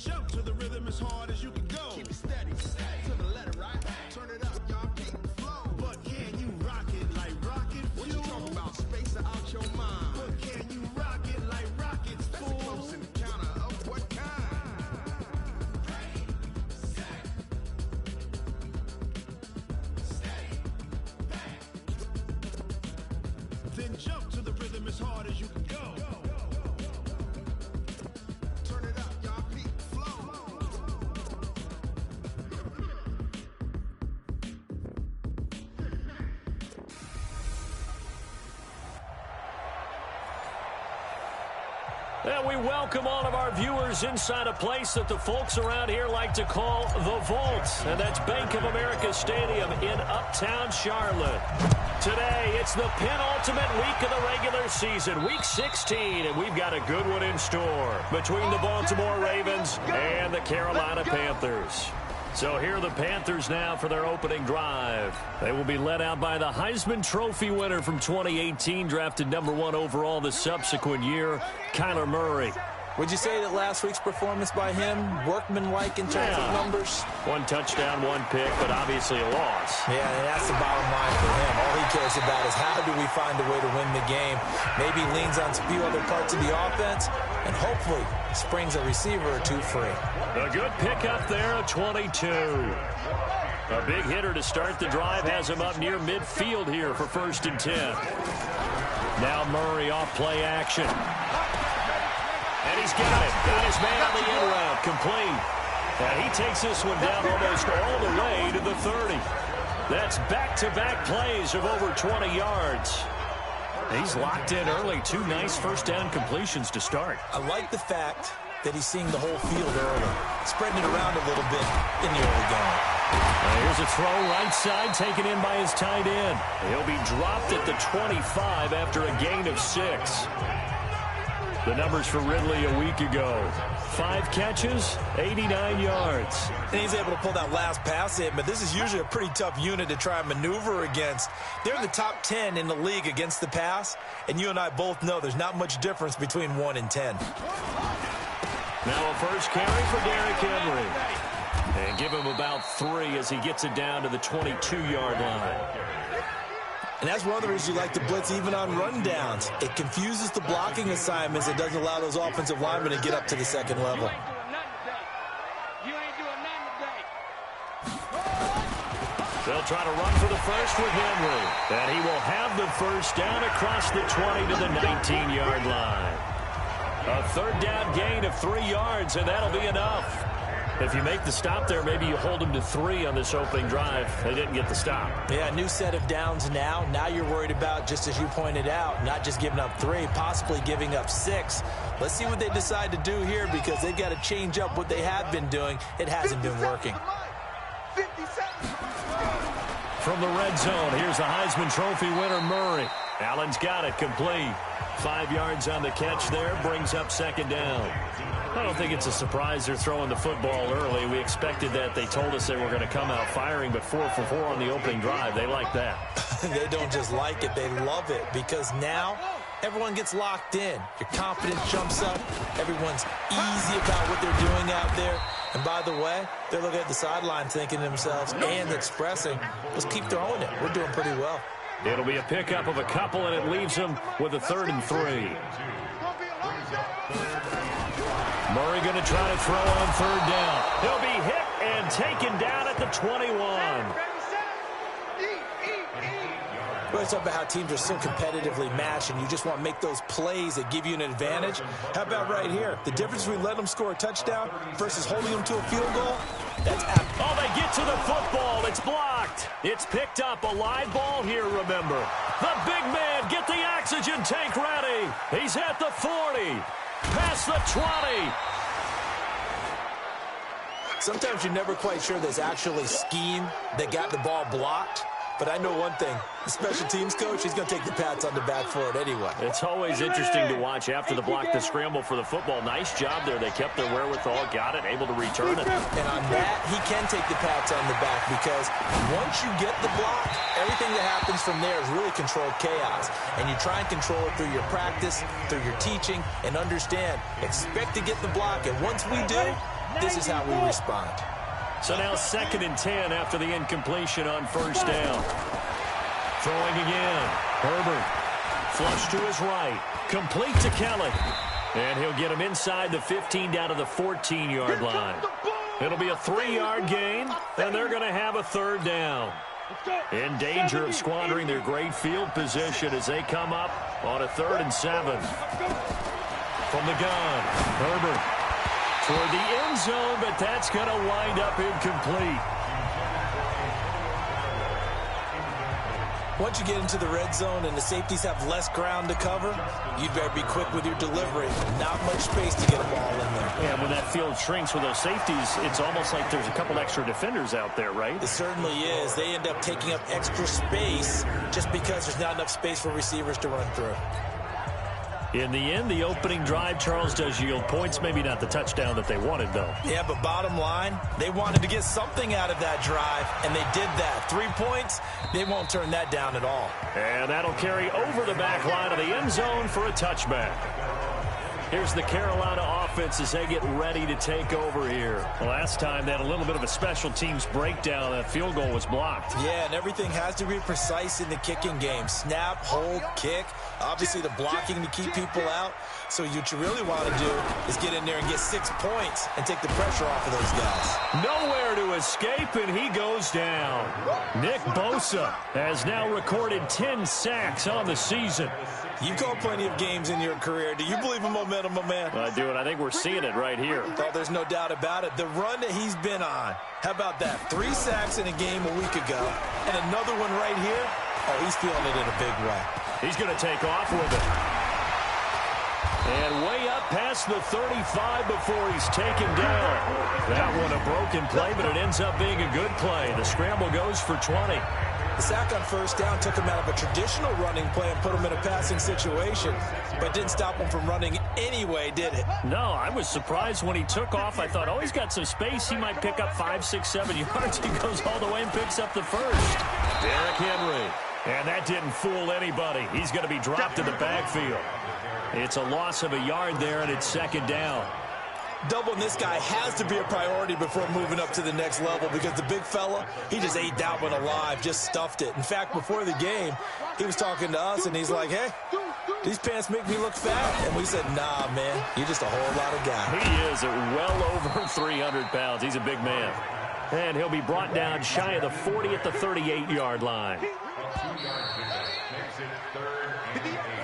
jump to the rhythm as hard as you can go. Keep it steady, to the letter, right? Turn it up, y'all, keep the flow. But can you rock it like rocket fuel? What you talking about? Space out your mind. But can you rock it like rockets, fool? That's a close encounter of what kind? Ready, set, steady, bang. Then jump to the rhythm as hard as you can go. Turn it up, y'all, keep the flow. And we welcome all of our viewers inside a place that the folks around here like to call the Vault. And that's Bank of America Stadium in Uptown Charlotte. Today, it's the penultimate week of the regular season, Week 16, and we've got a good one in store between the Baltimore Ravens and the Carolina Panthers. So here are the Panthers now for their opening drive. They will be led out by the Heisman Trophy winner from 2018, drafted #1 overall the subsequent year, Kyler Murray. Would you say that last week's performance by him, workmanlike in terms of numbers? 1 touchdown, 1 pick, but obviously a loss. Yeah, and that's the bottom line for him. All he cares about is how do we find a way to win the game. Maybe leans on a few other parts of the offense, and hopefully springs a receiver or two free. A good pickup there, a 22. A big hitter to start the drive has him up near midfield here for 1st and 10. Now Murray off play action. And he's got it. Got his man on the end route. Complete. And he takes this one down almost all the way to the 30. That's back-to-back plays of over 20 yards. He's locked in early. 2 nice first down completions to start. I like the fact that he's seeing the whole field early, spreading it around a little bit in the early going. Here's a throw right side taken in by his tight end. He'll be dropped at the 25 after a gain of 6. The numbers for Ridley a week ago. 5 catches, 89 yards. And he's able to pull that last pass in, but this is usually a pretty tough unit to try and maneuver against. They're in the top 10 in the league against the pass, and you and I both know there's not much difference between 1 and 10. Now a first carry for Derrick Henry. And give him about 3 as he gets it down to the 22-yard line. And that's one of the reasons you like to blitz even on rundowns. It confuses the blocking assignments. It doesn't allow those offensive linemen to get up to the second level. They'll try to run for the first with Henry. And he will have the first down across the 20 to the 19-yard line. A 3rd down gain of 3 yards, and that'll be enough. If you make the stop there, maybe you hold them to 3 on this opening drive. They didn't get the stop. Yeah, new set of downs now. Now you're worried about, just as you pointed out, not just giving up 3, possibly giving up 6. Let's see what they decide to do here because they've got to change up what they have been doing. It hasn't been working. From the red zone, here's the Heisman Trophy winner, Murray. Allen's got it complete. 5 yards on the catch there, brings up 2nd down. I don't think it's a surprise they're throwing the football early. We expected that. They told us they were going to come out firing, but 4 for 4 on the opening drive. They like that. They don't just like it, they love it because now everyone gets locked in. Your confidence jumps up. Everyone's easy about what they're doing out there. And by the way, they're looking at the sideline thinking to themselves and expressing, let's keep throwing it. We're doing pretty well. It'll be a pickup of a couple, and it leaves them with a 3rd and 3. Murray going to try to throw on 3rd down. He'll be hit and taken down at the 21. We always talk about how teams are so competitively matched, and you just want to make those plays that give you an advantage. How about right here? The difference between letting them score a touchdown versus holding them to a field goal, that's oh, they get to the football. It's blocked. It's picked up. A live ball here, remember. The big man, get the oxygen tank ready. He's at the 40. Past the 20. Sometimes you're never quite sure there's actually scheme that got the ball blocked. But I know one thing, the special teams coach, he's going to take the pats on the back for it anyway. It's always interesting to watch after the block, the scramble for the football. Nice job there. They kept their wherewithal, got it, able to return it. And on that, he can take the pats on the back because once you get the block, everything that happens from there is really controlled chaos. And you try and control it through your practice, through your teaching, and understand, expect to get the block. And once we do, this is how we respond. So now 2nd and 10 after the incompletion on 1st down. Throwing again. Herbert. Flush to his right. Complete to Kelly. And he'll get him inside the 15 down to the 14-yard line. It'll be a 3-yard gain, and they're going to have a 3rd down. In danger of squandering their great field position as they come up on a 3rd and 7. From the gun, Herbert toward the end zone, but that's going to wind up incomplete. Once you get into the red zone and the safeties have less ground to cover, you'd better be quick with your delivery. Not much space to get a ball in there. Yeah, when that field shrinks with those safeties, it's almost like there's a couple extra defenders out there, right? It certainly is. They end up taking up extra space just because there's not enough space for receivers to run through. In the end, the opening drive, Charles, does yield points. Maybe not the touchdown that they wanted, though. Yeah, but bottom line, they wanted to get something out of that drive, and they did that. 3 points, they won't turn that down at all. And that'll carry over the back line of the end zone for a touchback. Here's the Carolina offense as they get ready to take over here. Last time they had a little bit of a special teams breakdown. That field goal was blocked. Yeah, and everything has to be precise in the kicking game. Snap, hold, kick. Obviously the blocking to keep people out. So what you really want to do is get in there and get 6 points and take the pressure off of those guys. Nowhere to escape, and he goes down. Nick Bosa has now recorded 10 sacks on the season. You've called plenty of games in your career. Do you believe in momentum, my man? I do, and I think we're seeing it right here. Oh, there's no doubt about it. The run that he's been on. How about that? 3 sacks in a game a week ago, and another one right here. Oh, he's feeling it in a big way. He's going to take off with it. And way up past the 35 before he's taken down. That one a broken play, but it ends up being a good play. The scramble goes for 20. The sack on 1st down took him out of a traditional running play and put him in a passing situation, but didn't stop him from running anyway, did it? No, I was surprised when he took off. I thought, oh, he's got some space. He might pick up 5, 6, 7 yards. He goes all the way and picks up the 1st. Derrick Henry. And that didn't fool anybody. He's going to be dropped in the backfield. It's a loss of a yard there, and it's 2nd down. Doubling this guy has to be a priority before moving up to the next level because the big fella, he just ate that one alive, just stuffed it. In fact, before the game, he was talking to us, and he's like, hey, these pants make me look fat. And we said, nah, man, you're just a whole lot of guy. He is at well over 300 pounds. He's a big man. And he'll be brought down shy of the 40 at the 38-yard line.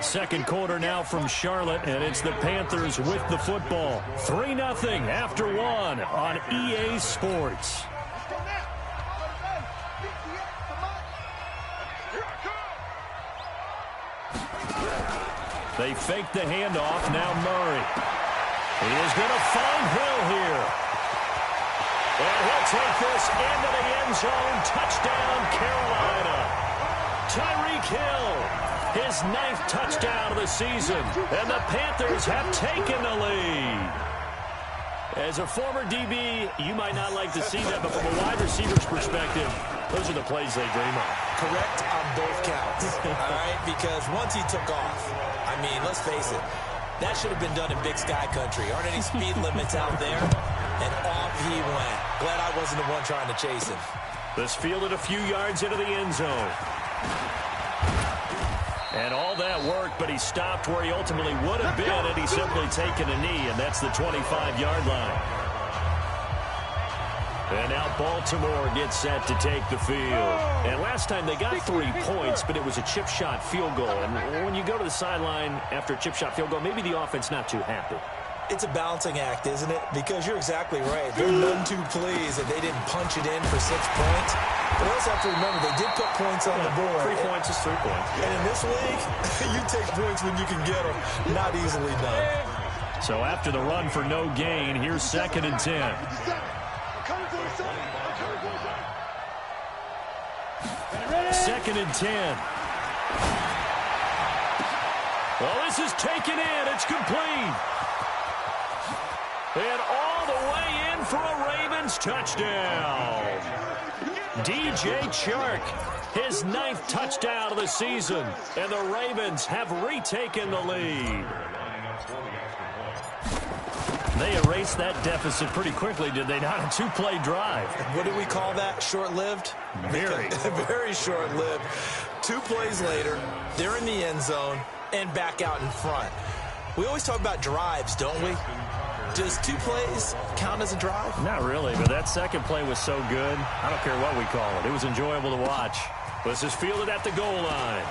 Second quarter now from Charlotte, and it's the Panthers with the football. 3-0 after 1 on EA Sports. They fake the handoff. Now Murray. He is going to find Hill here. And he'll take this into the end zone. Touchdown, Carolina. Tyreek Hill. His 9th touchdown of the season, and the Panthers have taken the lead. As a former DB, you might not like to see that, but from a wide receiver's perspective, those are the plays they dream of. Correct on both counts, all right? Because once he took off, I mean, let's face it, that should have been done in Big Sky Country. Aren't any speed limits out there? And off he went. Glad I wasn't the one trying to chase him. This fielded a few yards into the end zone. And all that worked, but he stopped where he ultimately would have been had he simply taken a knee, and that's the 25-yard line. And now Baltimore gets set to take the field. And last time they got 3 points, but it was a chip shot field goal. And when you go to the sideline after a chip shot field goal, maybe the offense not too happy. It's a balancing act, isn't it? Because you're exactly right. They're none too pleased that they didn't punch it in for 6 points. But also have to remember, they did put points on the board. 3 points is 3 points. And in this league, you take points when you can get them. Not easily done. So after the run for no gain, here's 2nd and 10. Second and 10. Well, this is taken in. It's complete. And all the way in for a Ravens touchdown. DJ Chark, his 9th touchdown of the season. And the Ravens have retaken the lead. They erased that deficit pretty quickly, did they not? A two-play drive. What do we call that? Short-lived? Very. Very short-lived. 2 plays later, they're in the end zone and back out in front. We always talk about drives, don't we? Does 2 plays count as a drive? Not really, but that second play was so good. I don't care what we call it. It was enjoyable to watch. This is fielded at the goal line.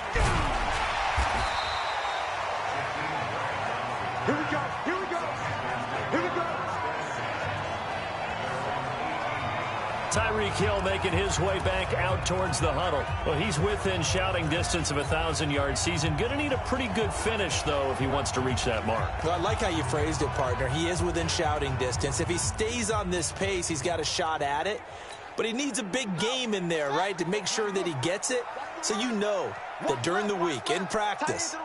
Here we go. Here we go. Here we go. Tyreek Hill making his way back out towards the huddle. Well, he's within shouting distance of a 1,000-yard season. Going to need a pretty good finish, though, if he wants to reach that mark. Well, I like how you phrased it, partner. He is within shouting distance. If he stays on this pace, he's got a shot at it. But he needs a big game in there, right, to make sure that he gets it. So you know that during the week, in practice,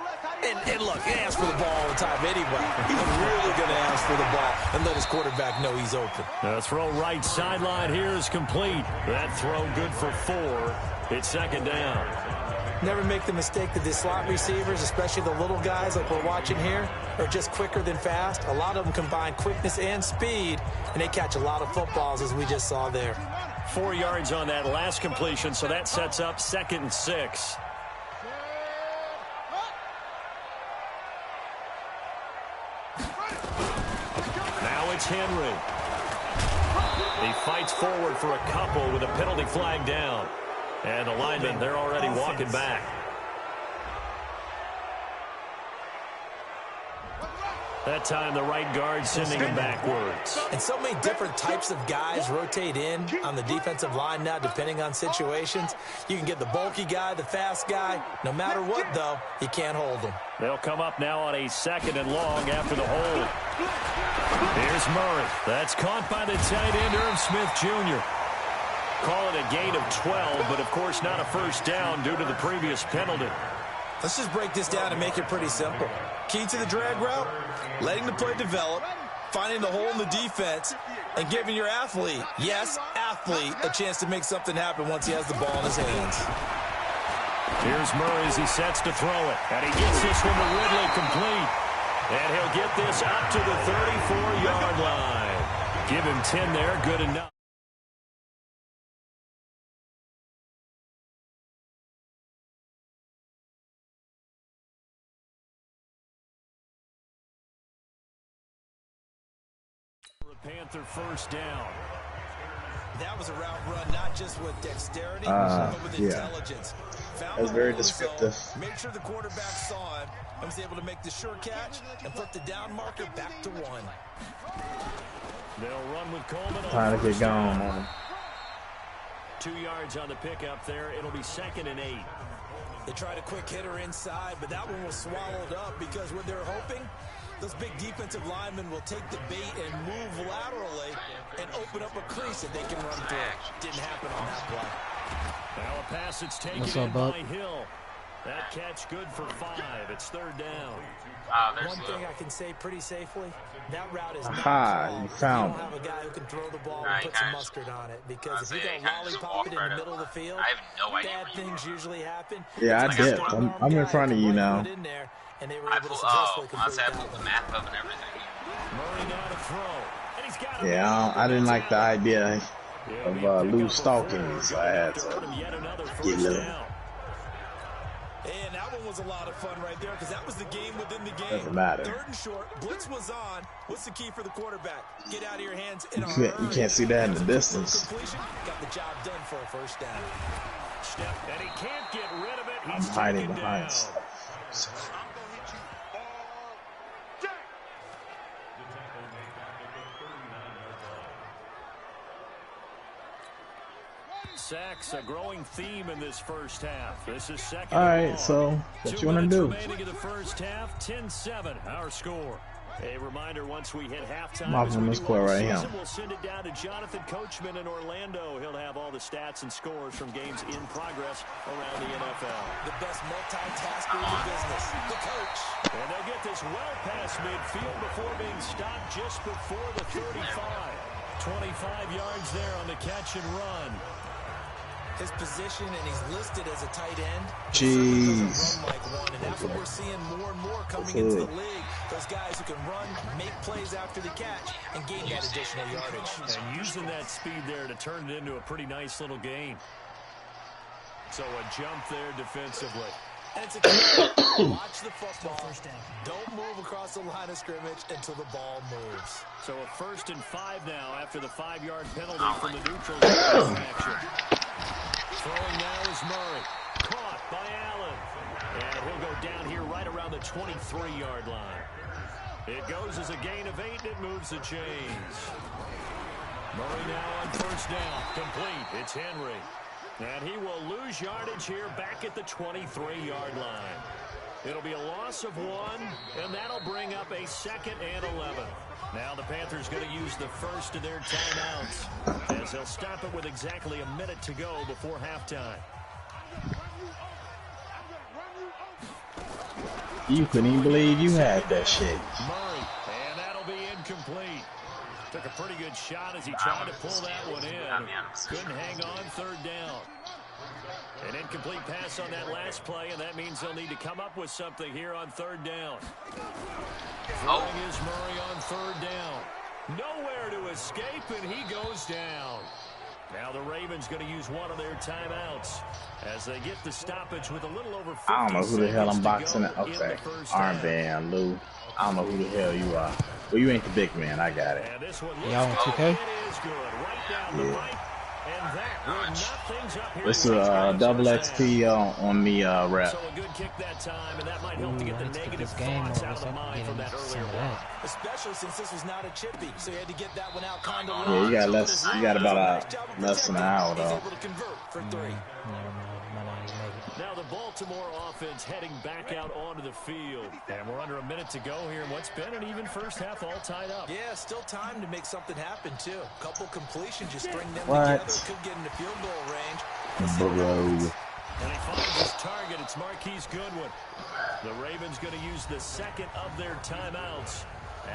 and look, he asks for the ball all the time anyway. He's really going to ask for the ball and let his quarterback know he's open. The throw right sideline here is complete. That throw good for 4. It's second down. Never make the mistake that the slot receivers, especially the little guys like we're watching here, are just quicker than fast. A lot of them combine quickness and speed, and they catch a lot of footballs, as we just saw there. 4 yards on that last completion, so that sets up 2nd and 6. Now it's Henry. He fights forward for a couple with a penalty flag down. And the linemen, they're already walking back. That time the right guard sending him backwards. And so many different types of guys rotate in on the defensive line now, depending on situations. You can get the bulky guy, the fast guy. No matter what, though, you can't hold them. They'll come up now on a 2nd and long after the hold. Here's Murray. That's caught by the tight end, Irv Smith Jr. Call it a gain of 12, but, of course, not a first down due to the previous penalty. Let's just break this down and make it pretty simple. Key to the drag route, letting the play develop, finding the hole in the defense, and giving your athlete, yes, athlete, a chance to make something happen once he has the ball in his hands. Here's Murray as he sets to throw it. And he gets this one to Ridley complete. And he'll get this up to the 34-yard line. Give him 10 there, good enough. Panther first down. That was a route run, not just with dexterity, but with intelligence. That's very descriptive. Made sure the quarterback saw him and was able to make the sure catch and put the down marker back to 1. They'll run with Coleman. Time to get going on him. 2 yards on the pickup there. It'll be 2nd and 8. They tried a quick hitter inside, but that one was swallowed up because what they're hoping, those big defensive linemen will take the bait and move laterally and open up a crease that they can run through. Didn't happen on that play. Now a pass that's taken in by Hill. That catch good for 5. It's 3rd down. One thing I can say pretty safely, that route is Aha, you found it. You don't have a guy who can throw the ball and put some mustard on it, because if you don't lollipop it in the middle of the field, bad things usually happen. Yeah, I did. I'm in front of you now. And they were able to successfully complete I pulled the map up and everything. Murray now to throw. And he's got Yeah, I didn't like the idea of loose stalking, so I had to get low. And that one was a lot of fun right there, because that was the game within the game. Doesn't matter. 3rd and short, blitz was on. What's the key for the quarterback? Get out of your hands. You can't see that in the distance. Got the job done for a first down. And he can't get rid of it. I'm hiding behind stuff. Sacks, a growing theme in this first half. This is 2nd. All right, so what you want to do? Remaining in the first half, 10-7, our score. A reminder, once we hit halftime, we'll send it down to Jonathan Coachman in Orlando. He'll have all the stats and scores from games in progress around the NFL. The best multitasker in the business, the coach. And they'll get this well past midfield before being stopped just before the 35. 25 yards there on the catch and run. His position, and he's listed as a tight end. Jeez. Run like one, and that's what we're seeing more and more coming into the league. Those guys who can run, make plays after the catch, and gain that additional yardage. And using that speed there to turn it into a pretty nice little gain. So a jump there defensively. And it's a watch the football. Don't move across the line of scrimmage until the ball moves. So a 1st and 5 now after the 5-yard penalty from the neutral zone action. Throwing now is Murray. Caught by Allen. And he'll go down here right around the 23-yard line. It goes as a gain of 8, and it moves the chains. Murray now on 1st down. Complete. It's Henry. And he will lose yardage here back at the 23-yard line. It'll be a loss of 1, and that'll bring up a 2nd and 11. Now the Panthers going to use the first of their timeouts as they'll stop it with exactly a minute to go before halftime. You couldn't even believe you had that shit. Murray, and that'll be incomplete. Took a pretty good shot as he tried to pull that one in. Couldn't hang on 3rd down. An incomplete pass on that last play, and that means they'll need to come up with something here on 3rd down. Throwing is Murray on 3rd down. Nowhere to escape, and he goes down. Now the Ravens going to use one of their timeouts as they get the stoppage with a little over 50 I don't know who the hell I'm boxing at. seconds to go Okay, in the first half. armband, Lou. I don't know who the hell you are. Well, you ain't the big man. I got it. And this one looks Y'all on 2K? it is good. Right down the right. And that will knot things up here. It's a double XP on the rep. So a good kick that time, and that might help to get the I need to put negative this game thoughts over out of so the I can mind get from that into earlier some of one. that. Especially since this was not a chippy, so he had to get that one out kind of Yeah, you got less. You got about less than an hour He's though. able to convert for 3. Now the Baltimore offense heading back out onto the field. And we're under a minute to go here in what's been an even first half all tied up. Yeah, still time to make something happen, too. Couple completions, just string them What? together. Could get into field goal range. Bro. And he finds his target. It's Marquise Goodwin. The Ravens going to use the 2nd of their timeouts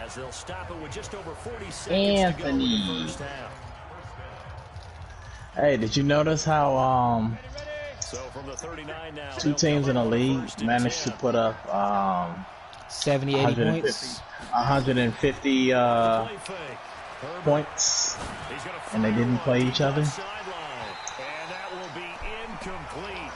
as they'll stop it with just over 40 seconds to go in the first half. Hey, did you notice how So from the 39 now, 2 teams in the league managed to put up 70, 80 points. 150 points, and they didn't play each other? And that will be incomplete.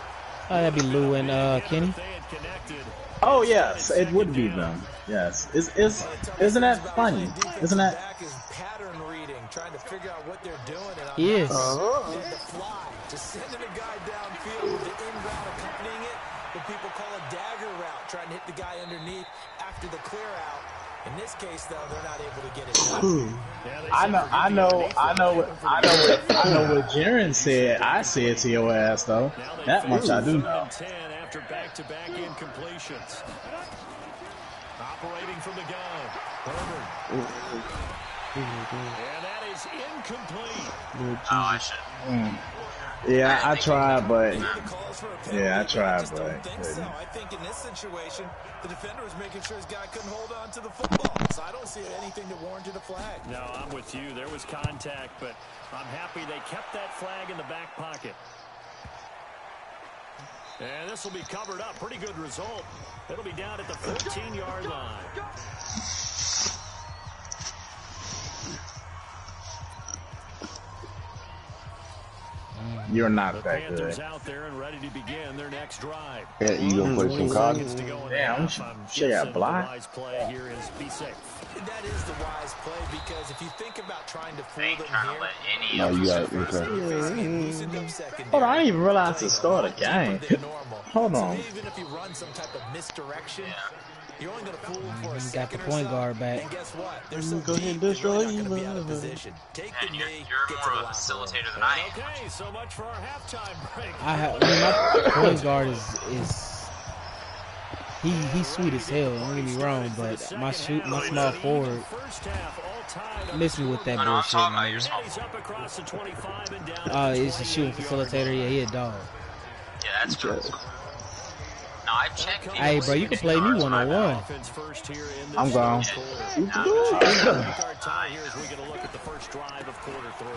Oh, that'd be Lou and Kenny. They had connected. Oh yes, it would be them. Yes, isn't that funny? Isn't that? Back is pattern reading, trying to figure out what they're doing. And Yes. and the fly, just sending a guy downfield with the in route accompanying it. What people call a dagger route, trying to hit the guy underneath after the clear out. In this case, though, they're not able to get it done. I know what Jaren said. I said to your ass though. That much I do know. 10 after back-to-back incompletions. Operating from the gun. Herbert. And that is incomplete. Oh, I should. Yeah, I tried, but The calls for a penalty, yeah, I tried, just but don't think so. I think in this situation, the defender was making sure his guy couldn't hold on to the football. So I don't see anything that warranted a flag. No, I'm with you. There was contact, but I'm happy they kept that flag in the back pocket. And this will be covered up. Pretty good result. It'll be down at the 14-yard line. you're not The that Panthers good. out there and ready to begin their next drive. Yeah, you gonna play some cards? Gets to go in Damn, half. I'm shit, guessing block. the wise play here is be safe. That is the wise play because if you think about trying to fool them Trying to here, let any No, of you us got okay. facing a loosened up secondary. Hold on, I didn't even realize to start a game. Hold So on. even if you run some type of misdirection, you're only going to fool for a You got second the or point so, guard back. And guess what? They're so Go ahead deep, and you're destroy really not going to be out of him. position. Take the And knee, you're get to more the of a locker room. facilitator than I am. Okay, so much for our halftime break. My point guard is he's sweet as hell. Don't get me wrong, but my small forward miss me with that I know, I'm bullshit, talking about man. your small He's forward. up across the 25 and down. It's a shooting facilitator. Yeah, he a dog. Yeah, that's true. No, I've checked. Hey, bro, you can play me one-on-one. Offense first here in this I'm gone. quarter. Now, our tie here as we get a look at the first drive of quarter 3.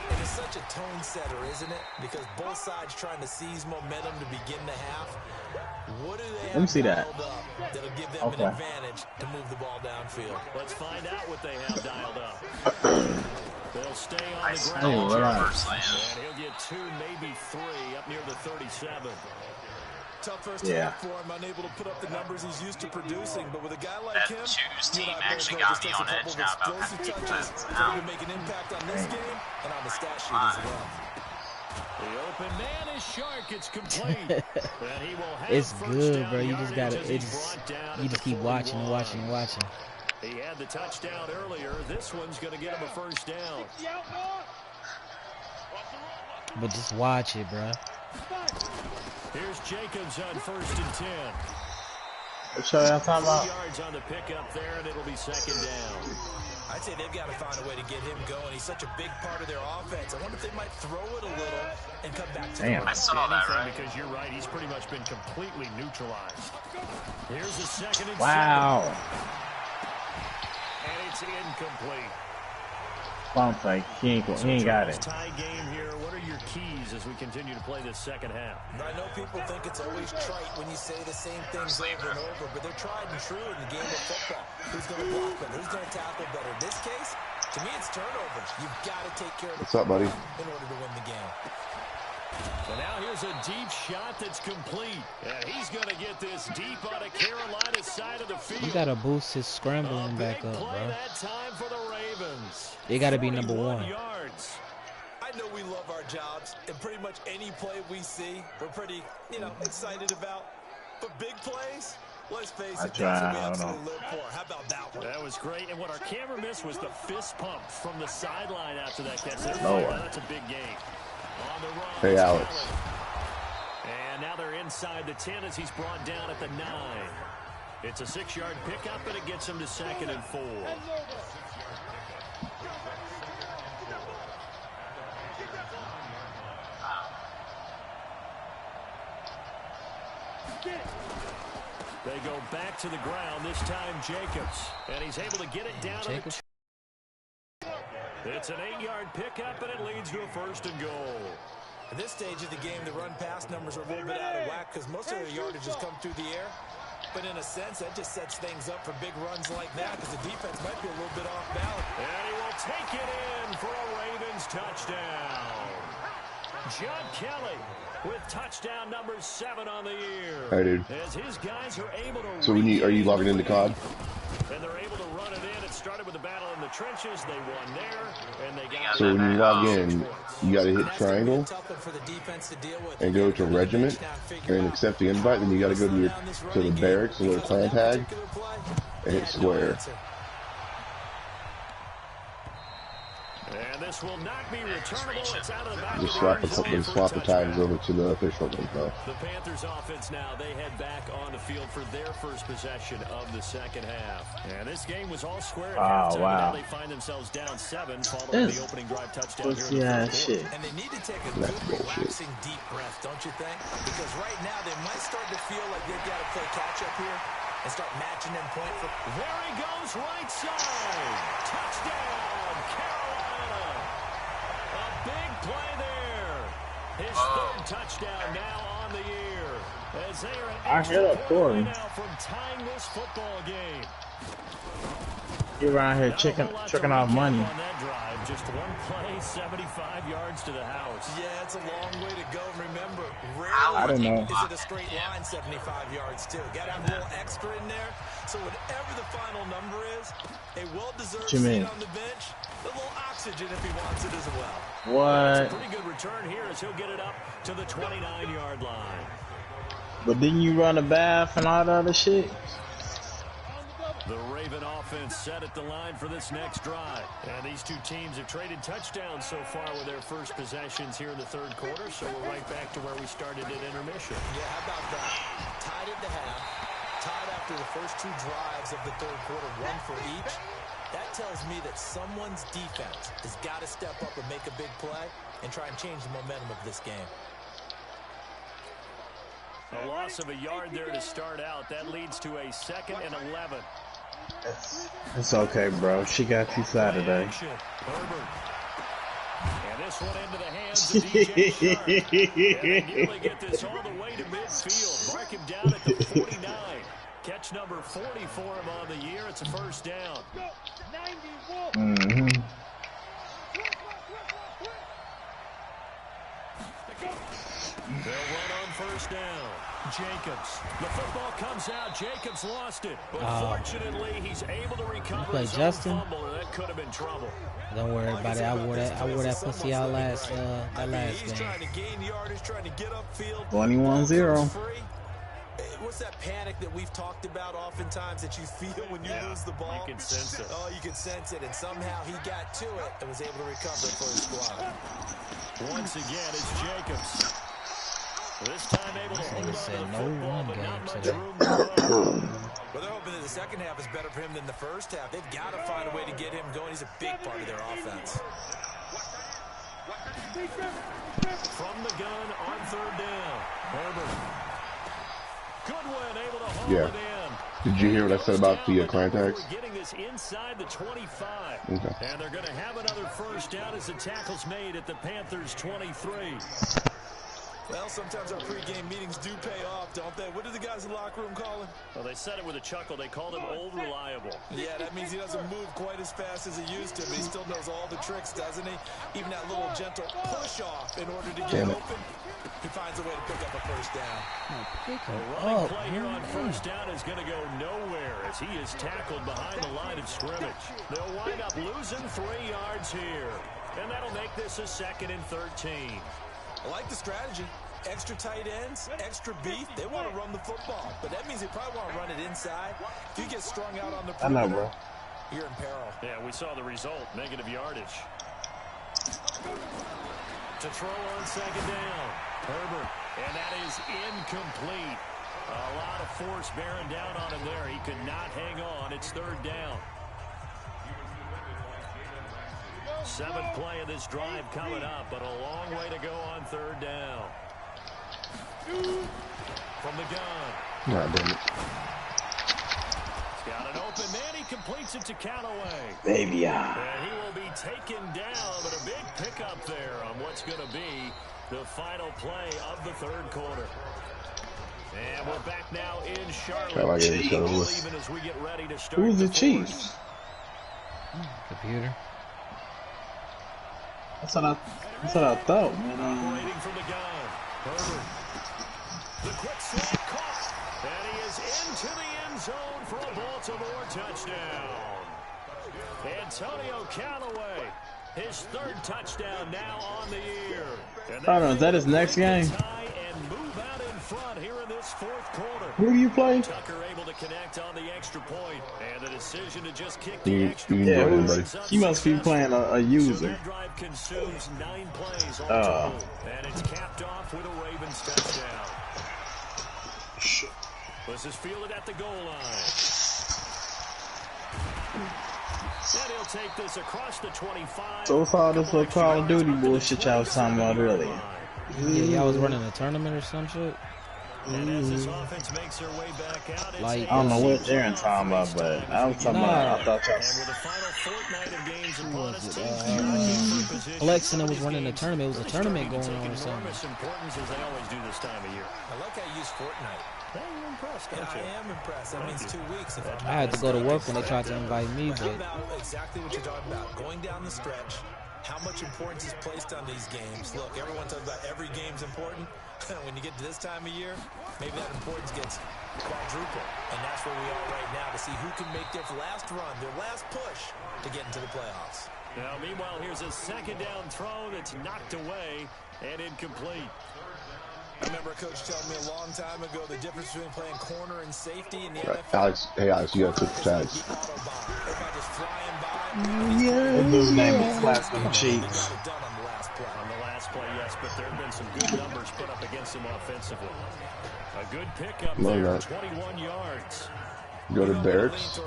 And it's such a tone setter, isn't it? Because both sides trying to seize momentum to begin the half. What do they have dialed up that'll give them an advantage to move the ball downfield? Let's find out what they have dialed up. They'll stay on the ground. And he'll get 2, maybe 3 up near the 37. Tough first half for him, unable to put up the numbers he's used to producing. But with a guy like him, that twos team actually got me on edge now about having defense out. He can make an impact on this game and on the stat sheet as well. The open man is Shark. It's complete. And he will have It's good, bro. You just gotta. You just keep watching and watching and watching. He had the touchdown earlier. This one's going to get him a first down. But just watch it, bro. Here's Jacobs on 1st and 10. Show y'all talking about. 3 yards on the pickup there, and it'll be 2nd down. I'd say they've got to find a way to get him going. He's such a big part of their offense. I wonder if they might throw it a little and come back to Damn. the I saw that, right? Because you're right, he's pretty much been completely neutralized. Here's the 2nd and 7. Wow. And it's incomplete. Bump fake. He ain't got it. Tie game here. What are your keys as we continue to play this second half? I know people think it's always trite when you say the same things over and over, but they're tried and true in the game of football. Who's going to block better? Who's going to tackle better? In this case, to me, it's turnovers. You've got to take care of the football in order to win the game. So now here's a deep shot that's complete. And he's going to get this deep on a Carolina side of the field. You got to boost his scrambling back up, bro. That time for the Ravens. They got to be number 1. Yards. I know we love our jobs, and pretty much any play we see, we're pretty, excited about. But big plays, let's face it, that's what we absolutely live for. How about that one? That was great, and what our camera missed was the fist pump from the sideline after that catch. That's a big game. On the run, hey, Alex. And now they're inside the 10 as he's brought down at the 9. It's a 6-yard pickup, and it gets him to 2nd and 4. They go back to the ground, this time Jacobs. And he's able to get it down. Jacobs. It's an 8-yard pickup, and it leads to a 1st and goal. At this stage of the game, the run-pass numbers are a little bit out of whack because most of their yardage has come through the air. But in a sense, that just sets things up for big runs like that because the defense might be a little bit off balance. And he will take it in for a Ravens touchdown. John Kelly with touchdown number 7 on the year. Hey, dude. As his guys are able to so are you logging into COD? And they're able to run it in. It started with a battle in the trenches. They won there, and they got. So when you log in, you got to hit triangle and go to regiment and accept the invite. Then you got to go to the barracks and go to clan tag and hit square. And this will not be returnable. It's out of the back. Just swap the tags over to the official info. The Panthers offense now, they head back on the field for their first possession of the second half. And this game was all square at halftime. Now they find themselves down 7 following the opening drive touchdown here in the fourth quarter. And they need to take a good, relaxing, deep breath, don't you think? Because right now they might start to feel like they've got to play catch-up here and start matching them point for... There he goes, right side. Touchdown, Carolina. A big play there. His 3rd touchdown now on the year. As they are an extra point now from tying this football game. You're around here tricking off money. On that drive, just one play, 75 yards to the house. Yeah, it's a long way to go. Remember, I don't know. Is it a straight line 75 yards too? Got to have a little extra in there. So whatever the final number is, a well-deserved seat on the bench, a little oxygen if he wants it as well. What? That's a pretty good return here as he'll get it up to the 29-yard line. But didn't you run a bath and all the other shit? The Raven offense set at the line for this next drive. And these two teams have traded touchdowns so far with their first possessions here in the 3rd quarter. So we're right back to where we started at intermission. Yeah, how about that? Tied at the half. Tied after the first 2 drives of the 3rd quarter, 1 for each. That tells me that someone's defense has got to step up and make a big play and try and change the momentum of this game. A loss of a yard there to start out. That leads to a 2nd and 11. It's okay, bro. She got you Saturday. Herbert. And this one into the hands of DJ Sharp. And they nearly get this all the way to midfield. Mark him down at the 49. Catch number 40 for him on the year. It's a first down. Mm-hmm. They'll run on first down. Jacobs. The football comes out. Jacobs lost it. But fortunately, he's able to recover his own fumble, and that could have been trouble. Don't worry about it. I wore that pussy out last He's game. trying to gain yardage, trying to get upfield. 21-0. What's that panic that we've talked about oftentimes that you feel when you lose the ball? You can sense it. Oh, you can sense it. And somehow he got to it and was able to recover for his squad. Once again, it's Jacobs. This time able to hold on to the football, but not much room to run. Well, they're hoping that the second half is better for him than the first half. They've got to find a way to get him going. He's a big part of their offense. From the gun on third down. Herbert. Goodwin able to haul it in. Did you hear what I said about the client tags? We're getting this inside the 25. Okay. And they're going to have another first down as the tackle's made at the Panthers' 23. Well, sometimes our pregame meetings do pay off, don't they? What do the guys in the locker room call him? Well, they said it with a chuckle. They called him Old Reliable. Yeah, that means he doesn't move quite as fast as he used to, but he still knows all the tricks, doesn't he? Even that little gentle push-off in order to get open. He finds a way to pick up a first down. A running play here on first down is going to go nowhere as he is tackled behind the line of scrimmage. They'll wind up losing 3 yards here. And that'll make this a 2nd and 13. I like the strategy. Extra tight ends, extra beef. They want to run the football, but that means they probably want to run it inside. If you get strung out on the perimeter, you're in peril. Yeah, we saw the result. Negative yardage. To throw on second down. Herbert. And that is incomplete. A lot of force bearing down on him there. He could not hang on. It's third down. 7th play of this drive coming up, but a long way to go on third down. From the gun. God damn it. He's got an open man. He completes it to Callaway. Baby, And he will be taken down, but a big pickup there on what's going to be the final play of the third quarter. And we're back now in Charlotte. I like it. Even as we get ready to start. who's the Chiefs? Computer. That's what I thought, man. Operating from the gun. Herbert. The quick slant caught. And he is into the end zone for a Baltimore touchdown. Antonio Callaway, his 3rd touchdown now on the year. I don't know, is that his next game? And move out in front here in this 4th quarter. Who do you play? Tucker able to connect on the extra point, and the decision to just kick the extra Yeah, point. he must be playing a user. So that drive consumes 9 plays all total, and it's capped off with a Ravens touchdown. This is fielded at the goal line. And he'll take this across the 25. So it's all this little Call of Duty bullshit y'all was talking about earlier. Yeah, y'all was running a tournament or some shit. And as this offense makes their way back out, it's Like, I don't know what Darren's talking about, but I was talking about, I thought y'all. and with the final fortnight of games upon us, teams competing for position. Flexing was running a tournament. It was a tournament going on or something. Enormous importance as they always do this time of year. I like how you use Fortnite. Hey, you're impressed, don't you? I am impressed. That means 2 weeks. If I had to go to work when they tried to invite me, but about exactly what you're talking about. Going down the stretch, how much importance is placed on these games. Look, everyone talks about every game's important. When you get to this time of year, maybe that importance gets quadruple. And that's where we are right now to see who can make their last run, their last push to get into the playoffs. Now, meanwhile, here's a second down throw that's knocked away and incomplete. I remember a coach telling me a long time ago the difference between playing corner and safety in the NFL. Alex, hey Alex, you gotta put the tags. Everybody just flying by. That dude's name is Classic Chiefs. On the last play, yes, but there have been some good numbers put up against him offensively. A good pickup there, 21 yards. Go to barracks,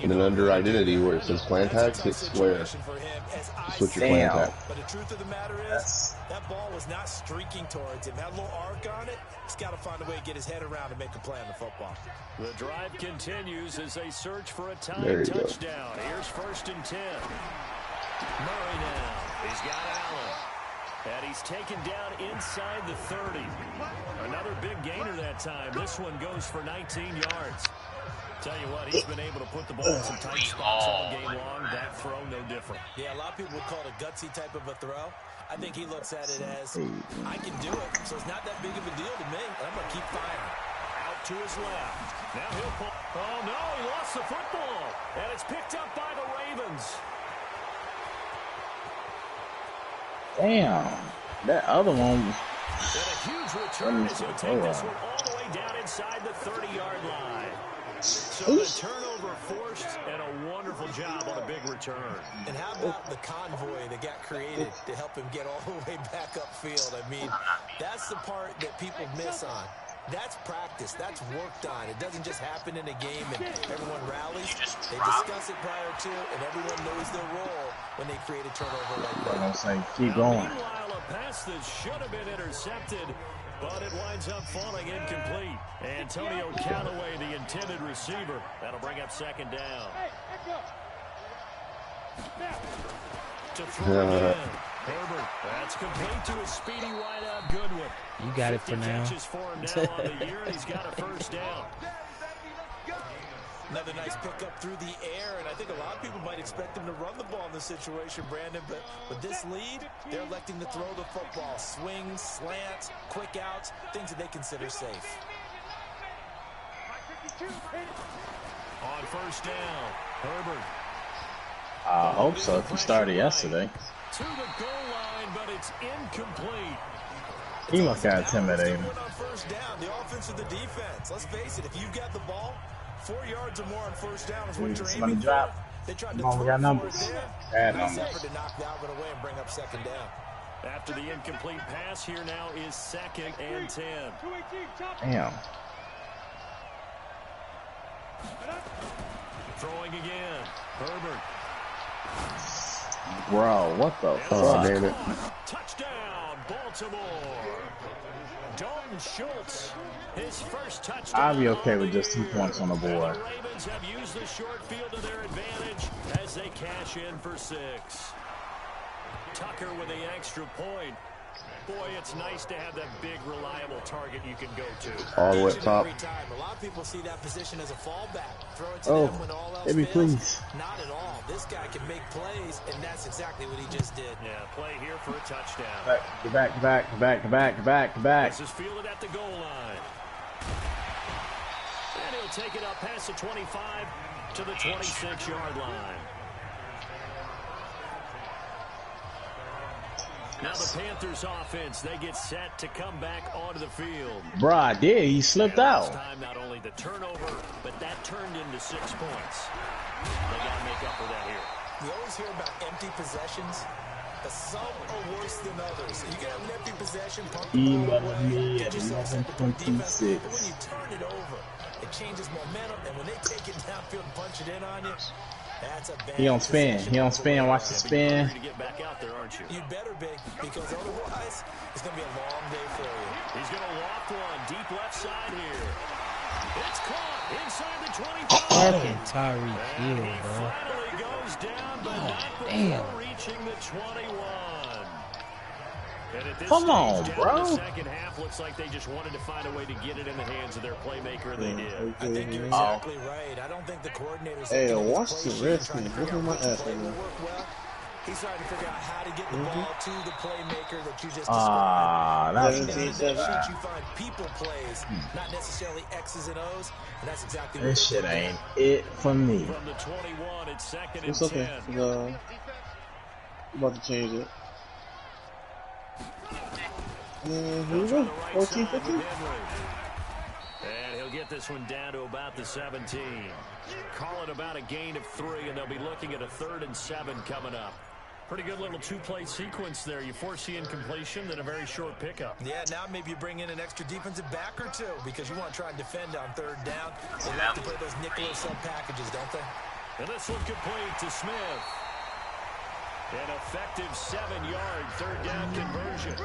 and then under identity where it says clan tags, hit square. Switch your clan tag. But the truth of the matter is, that ball was not streaking towards him. That little arc on it, he's got to find a way to get his head around and make a play on the football. The drive continues as they search for a tying touchdown. Here's 1st and 10. Murray now. He's got Allen. And he's taken down inside the 30. Another big gainer that time. This one goes for 19 yards. Tell you what, he's been able to put the ball in some tight spots all game long. That throw, no different. Yeah, a lot of people would call it a gutsy type of a throw. I think he looks at it as, I can do it, so it's not that big of a deal to me. I'm going to keep firing. Out to his left. Now he'll pull. Oh, no, he lost the football. And it's picked up by the Ravens. Damn, that other one. And a huge return as he'll take this one all the way down inside the 30-yard line. So the turnover forced and a wonderful job on a big return. And how about the convoy that got created to help him get all the way back upfield? I mean, that's the part that people miss on. That's practice. That's worked on. It doesn't just happen in a game and everyone rallies. They discuss it prior to, and everyone knows their role when they create a turnover like that. I'm saying, keep going. Meanwhile, a pass that should have been intercepted, but it winds up falling incomplete. Antonio Callaway, the intended receiver. That'll bring up second down. To throw again. Herbert, that's complete to a speedy wideout Goodwin. You got it for now. For him now on the year, and he's got a first down. Another nice pickup through the air, and I think a lot of people might expect him to run the ball in this situation, Brandon, but with this lead, they're electing to throw the football. Swings, slants, quick outs, things that they consider safe. On first down, Herbert. I hope so. If you started yesterday. To the goal line, but it's incomplete. He must have intimidating. On first down, the offense or the defense. Let's face it, if you've got the ball, 4 yards or more on first down is what you're aiming for. They tried to throw we got numbers. Bad numbers. To knock that one away and bring up second down. After the incomplete pass, here now is 2nd and 10. Damn. Throwing again. Herbert. Bro, what the fuck? Oh, damn it. Touchdown, Baltimore. Dalton Schultz, his first touchdown. I'll be okay with just 2 points on the board. The Ravens have used the short field to their advantage as they cash in for 6. Tucker with the extra point. Boy, it's nice to have that big, reliable target you can go to. All the way up top. A lot of people see that position as a fallback. Throw it to them when all else baby, fails. please. Not at all. This guy can make plays, and that's exactly what he just did. Yeah, play here for a touchdown. Back. This is fielded at the goal line. And he'll take it up past the 25 to the 26-yard line. Now the Panthers offense, they get set to come back onto the field. Bro, I did. He slipped out. Time, not only the turnover, but that turned into 6 points. They got to make up for that here. We always hear about empty possessions. Some are worse than others. You can have an empty possession, pump the ball away, get yourself set to play defense. But when you turn it over, it changes momentum, and when they take it downfield and punch it in on you, that's a bad He on spin. Watch the spin. To get back out there, aren't you? You better be, because otherwise, it's going to be a long day for you. He's going to loft one deep left side here. It's caught inside the 25. Fucking Tyreek Hill, He bro. finally goes down, but not damn. before reaching the 21. And at this Come on, stage, bro. down in the second half, looks like they just wanted to find a way to get it in the hands of their playmaker. They did. I think you're exactly right. I don't think the coordinators. Hey, watch the rest, man. Look at my ass right now. He's trying to figure out how to get the ball to the playmaker that you just described. That's In that sheet, you find people plays, not necessarily X's and O's, and that's exactly what this shit ain't it for me. From the 21, it's 2nd and It's okay. 10. I'm about to change it. And here we go. 14, 15. And he'll get this one down to about the 17. Call it about a gain of 3, and they'll be looking at a 3rd and 7 coming up. Pretty good little 2-play sequence there. You force the incompletion, then a very short pickup. Yeah, now maybe you bring in an extra defensive back or 2 because you want to try and defend on 3rd down. They like to play those nickel sub packages, don't they? And this one complete to Smith. An effective 7-yard 3rd down conversion.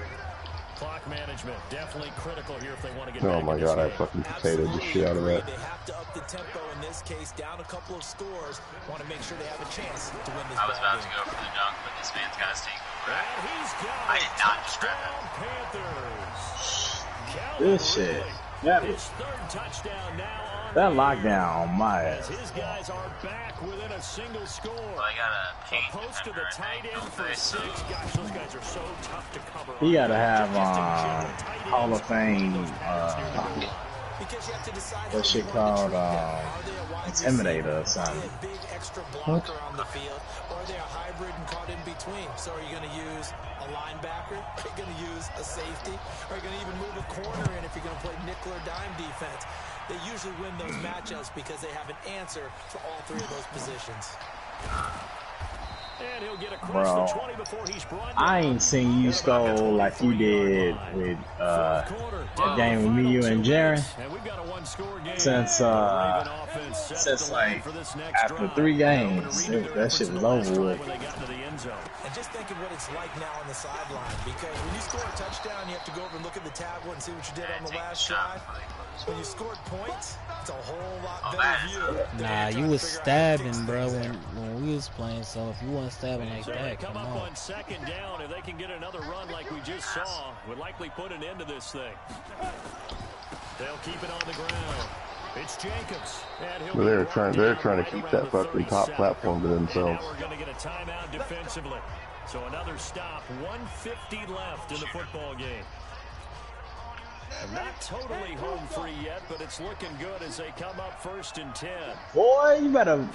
Clock management definitely critical here if they want to get back Oh my in this god, I game. fucking potatoed the shit out of that. They have to up the tempo in this case, down a couple of scores. Want to make sure they have a chance to win this I was ball about to game. go for the dunk, but This man's got to take over. I did not just grab that. This shit. That lockdown on my ass. His guys are back within a single score. Well, I got a paint Post to the tight end for 6. Gosh, those guys are so tough to cover. He gotta have Hall of Fame. That shit called Intimidator or something. Big extra blocker on the field, or are they a hybrid and caught in between? So are you going to use a linebacker? Are you going to use a safety? Are you going to even move a corner in if you're going to play nickel or dime defense? They usually win those matchups because they have an answer for all 3 of those positions. And he'll get across Bro, the 20 before he's brought I ain't seen you score like you did with that game with me, you, and Jaren since like after 3 games. That shit was over with. And just think of what it's like now on the sideline, because when you score a touchdown, you have to go over and look at the tablet and see what you did on the last drive. When you scored points, it's a whole lot better view. Nah, you was stabbing, bro, when we was playing. So if you wasn't stabbing like that, come up on. On second down, if they can get another run like we just saw, would likely put an end to this thing. They'll keep it on the ground. It's Jacobs. But they're trying to keep that fucking top platform to themselves. Now we're going to get a timeout defensively. So another stop, 1:50 left in the football game. Not totally home free yet, but it's looking good as they come up 1st and 10. Boy, you better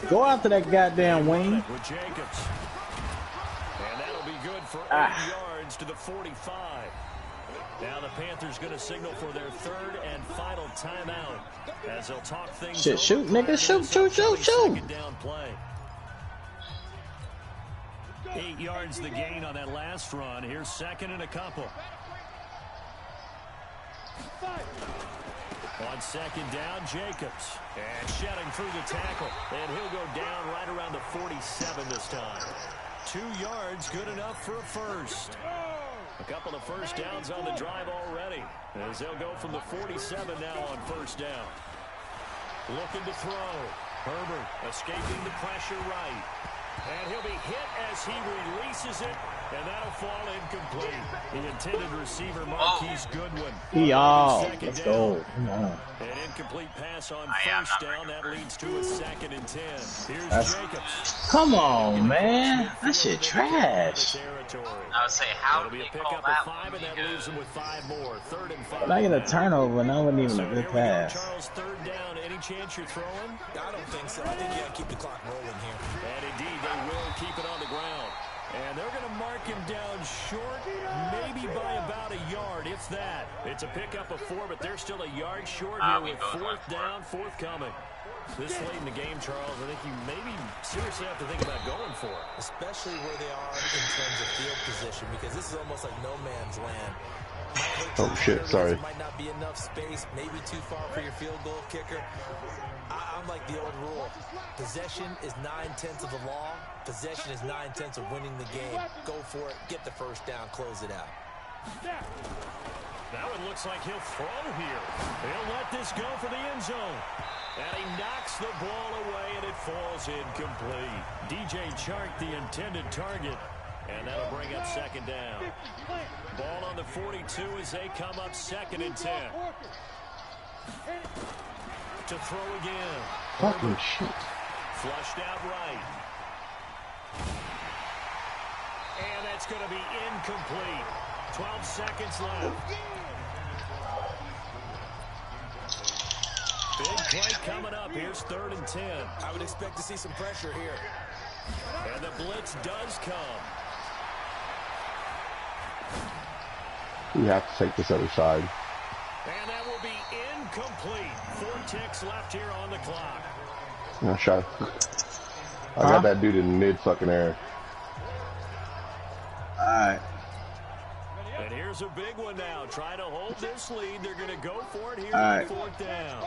go after that goddamn wing. With Jacobs. And that'll be good for 8 yards to the 45. Now the Panthers going to signal for their 3rd and final timeout as they'll talk things. Shit, shoot, nigga, shoot. Second down play. 8 yards the gain on that last run. Here's 2nd and a couple. On 2nd down, Jacobs. And shedding through the tackle. And he'll go down right around the 47 this time. 2 yards, good enough for a first. A couple of first downs on the drive already, as they'll go from the 47 now on 1st down. Looking to throw. Herbert escaping the pressure right. And he'll be hit as he releases it, and that'll fall incomplete. The intended receiver, Marquise Goodwin. Let's go. Come on. An incomplete pass on 1st down. That leads to a 2nd and 10. Here's Jacobs. Come on, man. That shit trash. I would say, how It'll do be you a call pickup that of 5, and that leaves them with 5 more. 3rd and 5. But I get a turnover, and that wasn't even a So good here we go, pass. Charles, 3rd down. Any chance you're throwing? I don't think so. I think you got to keep the clock rolling here. And indeed, they will keep it on the ground. And they're going to mark him down short, maybe by about a yard, if that. It's a pickup of 4, but they're still a yard short here with 4th down, forthcoming. This late in the game, Charles, I think you maybe seriously have to think about going for it. Especially where they are in terms of field position, because this is almost like no man's land. Oh shit, sorry. Might not be enough space, maybe too far for your field goal kicker. I'm like the old rule. Possession is 9/10 of the law. Possession is 9/10 of winning the game. Go for it, get the first down, close it out. Now it looks like he'll throw here. He'll let this go for the end zone. And he knocks the ball away, and it falls incomplete. DJ Chark, the intended target. And that'll bring up 2nd down. Ball on the 42 as they come up 2nd and 10. To throw again. Fucking shit. Flushed out right. And that's going to be incomplete. 12 seconds left. Big play coming up. Here's 3rd and 10. I would expect to see some pressure here. And the blitz does come. You have to take this other side. And that will be incomplete. 4 ticks left here on the clock. I shot. I got that dude in mid fucking air. Alright. And here's a big one now. Trying to hold this lead. They're going to go for it here on 4th down.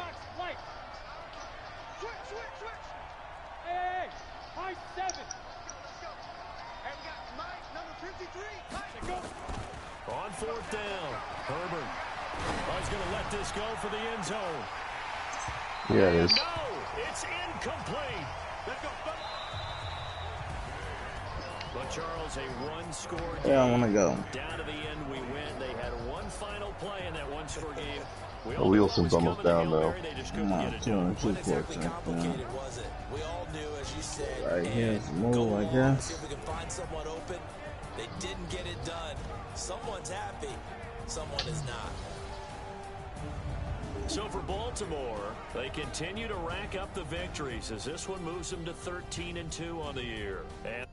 Hey, high 7. And we got Mike, number 53. On 4th down, Herbert. Oh, he's going to let this go for the end zone. Yeah, it is. No, it's incomplete. Let's go. But Charles, a one-score game. Yeah, I want to go. Down to the end, we win. They had one final play in that one-score game. The Wilson's almost down, though. They just Come couldn't on, get it 2 done. and 2 Exactly quarters. complicated, was it? We all knew, as you said. Right here's the move, go I long, guess. see if we can find someone open. They didn't get it done. Someone's happy. Someone is not. So for Baltimore, they continue to rack up the victories as this one moves them to 13-2 on the year. And